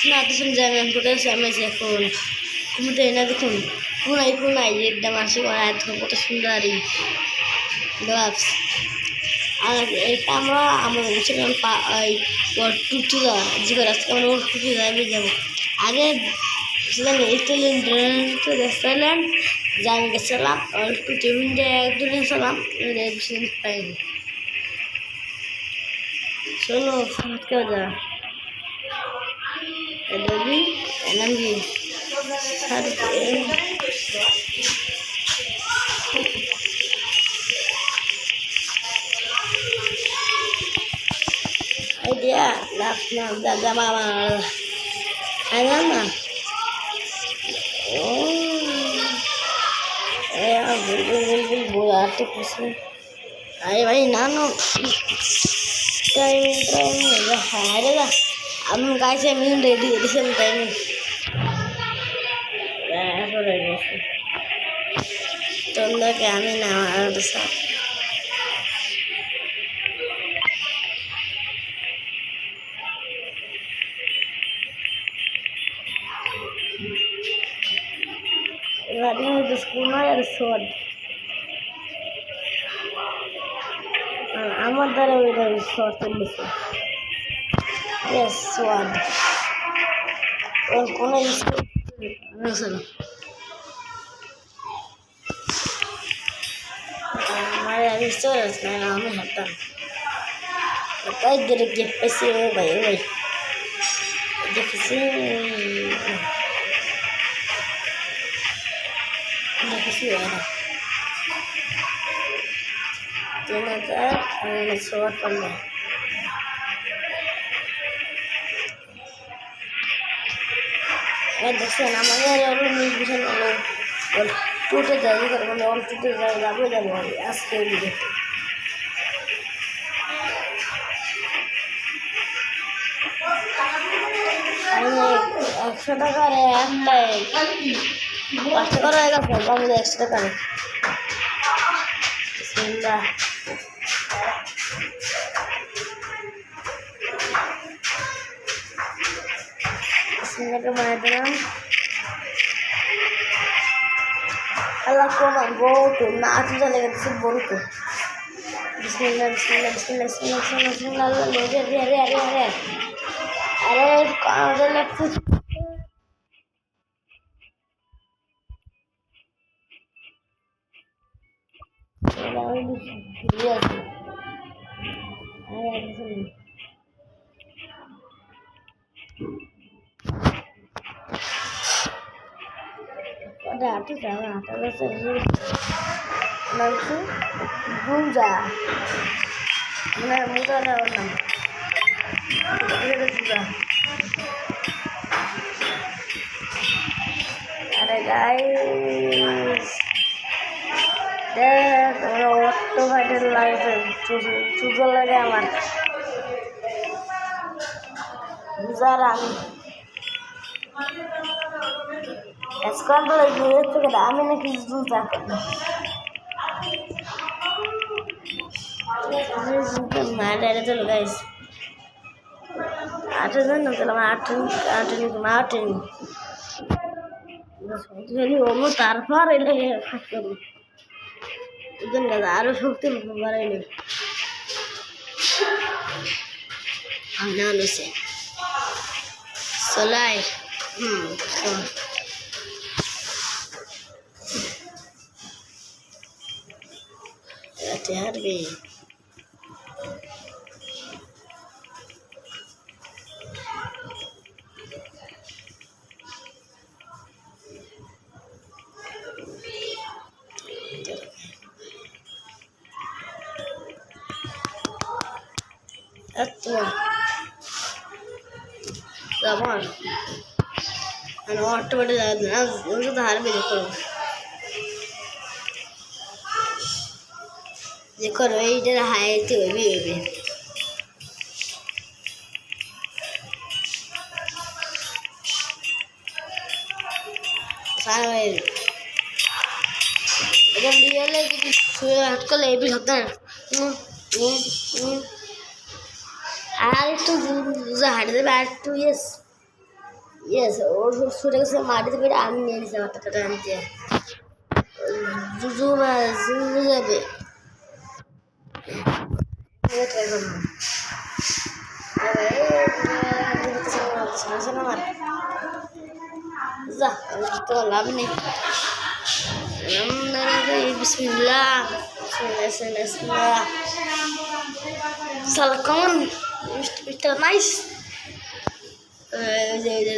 না তো শুনে যাবেন কোথায় আমি এখন ঘুমতে না দেখুন কোনাই একদম আসে কত সুন্দর গ্লাভস আর এটা আমরা বলছিলাম টুটিদা জিগর আজকে আমরা টুটিদা যাবো আগে দেখছিলেন জানি গেছিলাম টুটি মিনিটে একদিন গেছিলাম পাইনি চলো কেউ যা Adobe LMG idea lapna daga mama ayana bulbul boyate kusi ay bhai nano time harega am guys I mean ready edition time tondo ke ami na arsa running with the school na or sword আমার দ্বারা ওইটা short চলছে yes sword ওর কোনো हमारे अभी storage में नाम है हटा कई देर के पैसे हो गए देखिए यार 3000 शॉर्ट करना देखिए ना हमारे और म्यूजिशियन और टूटे जाएगी कर और टूटे जाएगा वो जाएगा आज के लिए एक्स्ट्रा टाका रे पाँच टाका रहेगा फोन मुझे एक्स्ट्रा टाका रे बिस्मिल्लाह बिस्मिल्लाह के बना देना अल्लाह को मांगो तो नाच चलेगा तो बोल को बिस्मिल्लाह बिस्मिल्लाह बिस्मिल्लाह बिस्मिल्लाह बिस्मिल्लाह अल्लाह ले अरे कहाँ से लगती Ada sama ada sering nanti bunga mana muda ada warna ada juga ada guys deh kalau waktu ada lagi cuci lagi aman buzaran esconder lagi itu kita amin lagi zuza mana ada tuh guys ada kan nanti lama Martin jadi omong tarfar ini fakir itu nggak ada shukti lebaran ini ana lucy solai hati-hati Zaman, anu auto bade na unse dhar be देखो इधर हाय तो भी सारा एकदम real है कि सुबह हट कर ले भी सकता है আর একটু হট দেবে আর একটু ইয়েস ইয়েস ওর ছুটে গেছে মাটিতে পেরে আমি নিয়ে নিয়েছি আমার টাকাটা আনতে জুজু না জুজু যাবে ট্রাই করবো আমার যা তো লাভ নেই বিসমিল্লাহ salah kawan Mr. Nice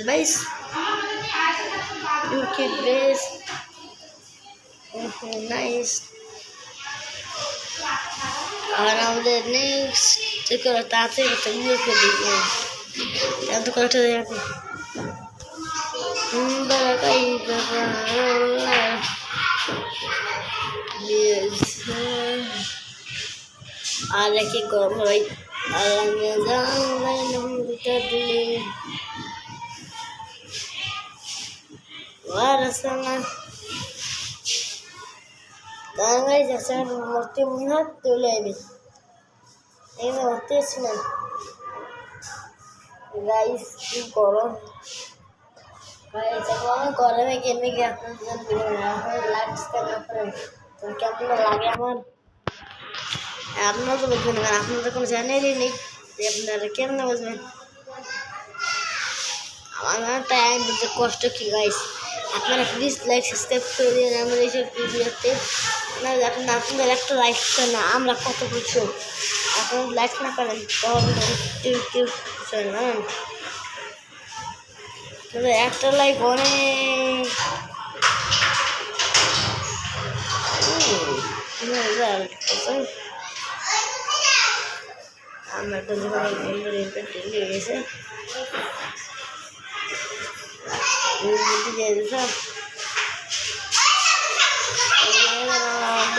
nice okay best nice আর আমাদের নেক্সট করে তাতে একটা ইয়ে করে দিই এত কটা দেখি বারাকাই আর কি গরম হয় আর আমি জানলাই নমটা দিলে ওয়ারাসানা দাঁড়াই যাচ্ছে মূর্তি মনে তুলে আইবি এই মূর্তি আছে না গাইস কি গরম গাইস এখন গরমে গেমে গিয়ে আপনাদের ভিডিও না হয় লাইক সাবস্ক্রাইব করেন তো কেমন লাগে আমার আপনারা তো বুঝবেন না আপনাদের কোনো চ্যানেলই নেই আপনারা কেমন বুঝবেন আমার টাইম বুঝতে কষ্ট কি গাইস আপনারা প্লিজ লাইক সাবস্ক্রাইব করে দিন আমার এইসব ভিডিওতে না আপনাদের একটা লাইক করে না আমরা কত কিছু আপনারা লাইক না করেন তবে একটা লাইক অনেক আমরা তো যখন বন্ধুর ইনফেক্টেড হয়ে গেছে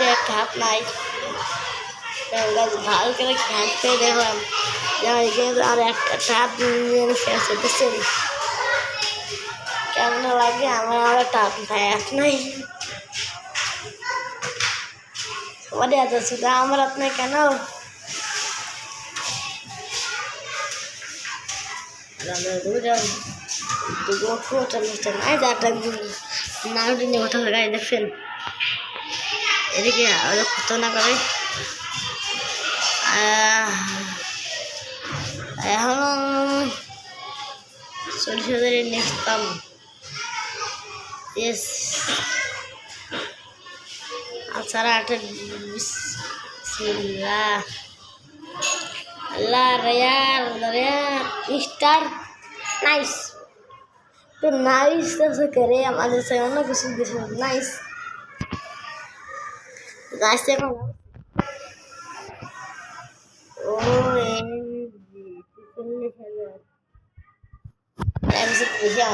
একটা হাত নাই ভালো করে হাত পেয়ে দেখলাম আর একটা হাত নিয়ে বুঝছেন কেমন লাগে আমার আর একটা হাত নাই সবারই হাত আছে আমার হাত নাই কেন দেখছেন এদিকে কত না করে এখন 40,000 নেক্সট পাম ইয়েস আচ্ছা বিসমিল্লাহ আল্লাহ রেয়ার স্টার নাইস তো নাইস कैसे करे हमारे से ना कुछ नाइस गाइस देखो ओ ऐसे पूछा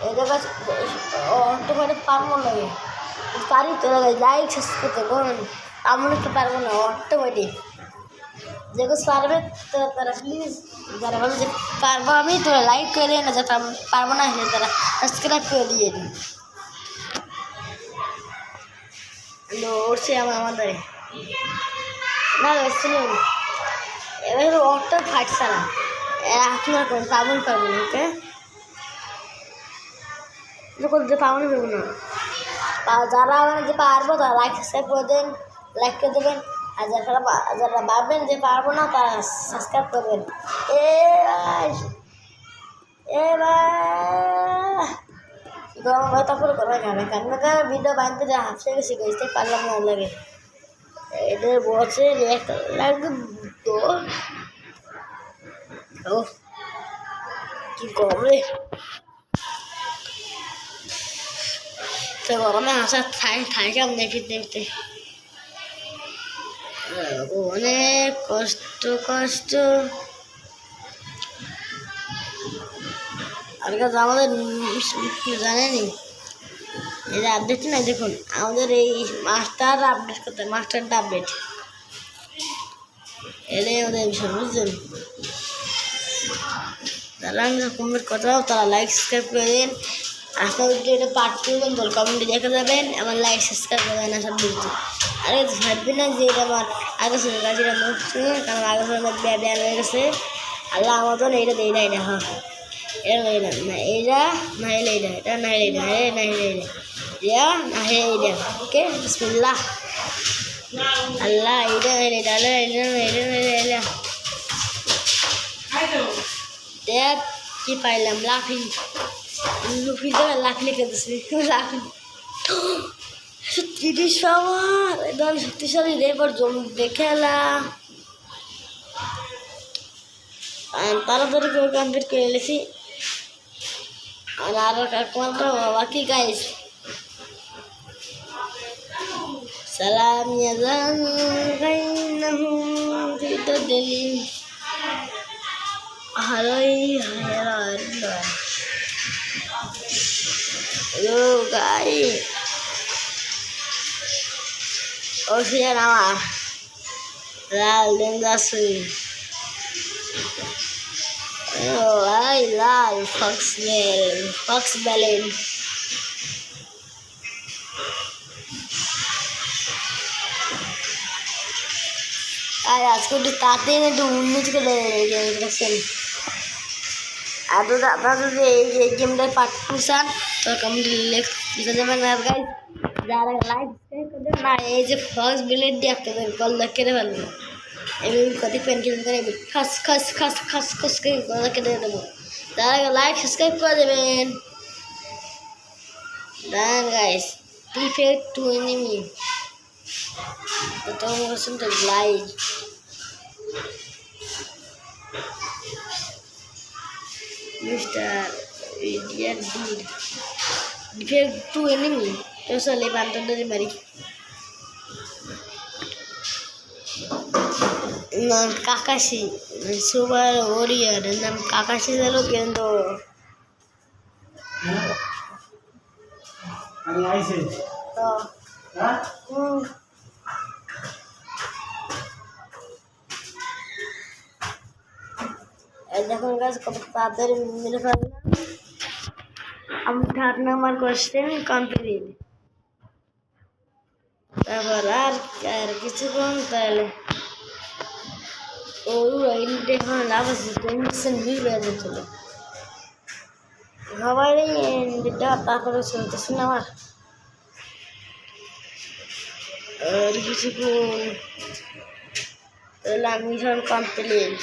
এটা কাজ অটোমেটিক পারবো না পারি তো লাইক সাবস্ক্রাইব করবেন এমন একটা পারবো না অটোমেটিক যে कुछ পারবে তো তারা প্লিজ যারা ভাবে যে পারবো আমি তোরা লাইক করে না যারা পারবো না সে তারা সাবস্ক্রাইব করে দিয়ে দিন উঠছে আমাদের না শুনুন এবার অটো ফাটছে না আপনার কোন পাবন পারবেন ওকে করতে পাবো না যারা মানে যে পারবো তারা লাইক সাবস্ক্রাইব করে দেন লাইক করে দেবেন আর যারা ভাববেন যে পারবো না তারা সাবস্ক্রাইব করবেন গরম হয় তারপরে করা যাবে কারণ ভিডিও বানতে যা হাসে গেছি গেছে পারলাম না লাগে এদের বসে লাগবে তো ও কি গরম রে তো গরমে হাসা ঠাই কেমন দেখি দেখতে অনেক কষ্ট আর কাছে আমাদের জানেনি এই যে আপডেট না দেখুন আমাদের এই মাস্টার আপডেট করতে মাস্টারটা আপডেট এটাই আমাদের বিষয় বুঝছেন যারা কমেন্ট করতে পারো তারা লাইক সাবস্ক্রাইব করে দিন আপনার যদি এটা পার্ট করবেন তাহলে কমেন্টে দেখে যাবেন আমার লাইক সাবস্ক্রাইব করে দেন সব বুঝতে আরে ভাববেন না যে এটা আমার আগে ছিল গাছিটা কারণ আগে ছিল ব্যান হয়ে গেছে আল্লাহ আমাদের এইটা দেয় না এটা হ্যাঁ এটা না এটা না হলে এটা না হলে এটা না হলে এটা না হলে এটা ওকে বিসমিল্লাহ আল্লাহ এটা এটা এটা এটা দেখ কি পাইলাম লাফি লুফি দেবে লাফি লিখে দিচ্ছি লাফি 30 পাওয়ার একদম শক্তিশালী রে এবার জমবে খেলা তাড়াতাড়ি করে কমপ্লিট করে এলেছি আর আরো কোনটা বাকি গাইস সালাম ইয়াজান গাইনাহুম ফিতাদিলি হারাই হায়রা হ্যালো গাই ও সিয়া নামা লাল ডেঞ্জাসুই Oh, I love Fox Balloon. आज को ताते ने तो उन्नीस के ले गेम आता तो ये गेम दे पार्ट 2 सान तो कम ले जैसे मैं ना गाइस जा रहा लाइव कर दे ना ये जो फॉक्स बिलेट दिया के कॉल लग के वाला एवं कति पेन के अंदर खस खस खस खस खस के कॉल के दे दो दादा लाइक सब्सक्राइब कर देवें dan guys defeat to enemy atau langsung terlain Mr. Dia defeat to enemy terus levantan dari mari nah Kakashi Super Warrior dan Kakashi selalu kendo আমি আইছে তো হ্যাঁ এই দেখুন গাছ কত তাড়াতাড়ি মেরে ফেললাম আমি 3 নাম্বার কোশ্চেন কমপ্লিট তারপর আর কিছুক্ষণ তাহলে ওই দেখুন লাভ আছে টেনশন বিগড়ে যেত সবাই বিদ্যা তারপরে চলতেছে না আমার আর কিছুক্ষণ তাহলে আমি মিশন কমপ্লিট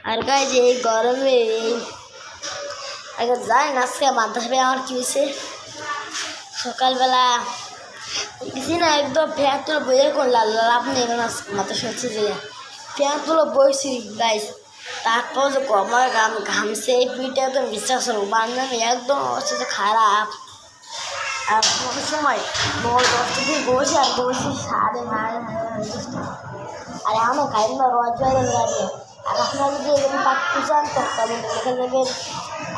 আর গাইজ এই গরমে আগে যাই না আজকে মাদ্রাসা আমার কি হয়েছে সকালবেলা কিছু না একদম ফ্যান তুলো বইয়ে করলাম লাভ নেই মাদ্রাসা হচ্ছে যে ফ্যান তুলো বইছি গাইজ তারপর যে কমর ঘামছে এই পিঠে একদম বিশ্বাস করবো বান্ধবী একদম অবস্থা খারাপ আর কোনো সময় 9-10 থেকে বসে আর বসে 9:30 আর এখনও খাই না রোজ বাইরে লাগে আর আপনারা যদি এরকম পাঠতে চান তো কমেন্টে লিখে দেবেন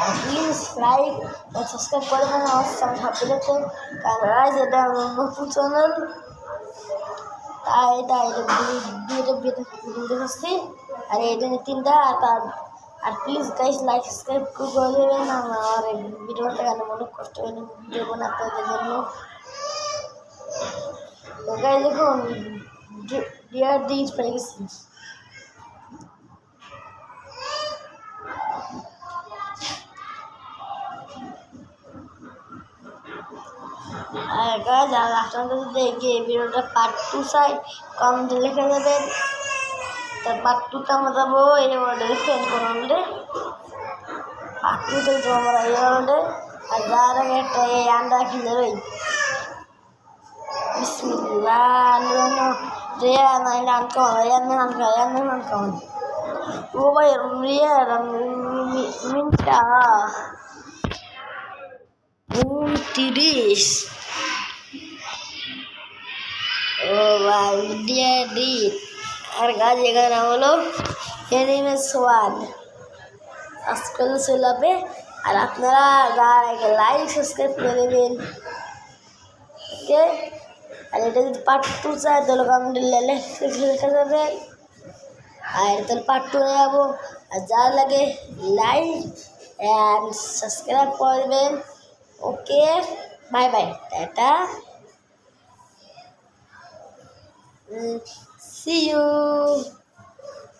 আর প্লিজ লাইক ও সাবস্ক্রাইব করে দেবেন আমার সাথে কারণ যেটা আমার নতুন চ্যানেল তাই ভিডিও দেখছি আর এটা 3টা আর প্লিজ গাইস লাইক সাবস্ক্রাইব করে দেবেন আমার ভিডিওটা কেন মনে কষ্ট করে ভিডিও বানাতে জন্য তো গাইস দেখুন ডিয়ার দিস পেয়ে গেছি আর গাইস আপনারা যদি এই ভিডিওটা পার্ট 2 চাই কমেন্টে লিখে দেবেন তার পার্ট 2টা আমরা যাবো এই ওয়ার্ডে ফ্রেন্ড করলে পার্ট 2 তে যাবো আমরা এই ওয়ার্ডে আর যার আগে একটা এই আন্ডা খেলে রই বিসমিল্লাহ নো রিয়া না নাম কোন রিয়া নাম কোন ও ভাই রিয়া মিনটা 29 ও ভাই দিয়া দি আর গাছ এখানে হলো এনিমে সোয়াদ আজকাল চলাবে আর আপনারা লাইক সাবস্ক্রাইব করে দেবেন ওকে আর এটা যদি পার্ট 2 চাই তাহলে কমেন্টে লিখে দেবেন আর তাহলে পার্ট 2 নিয়ে যাবো আর যা লাগে লাইক অ্যান্ড সাবস্ক্রাইব করবেন okay bye bye tata see you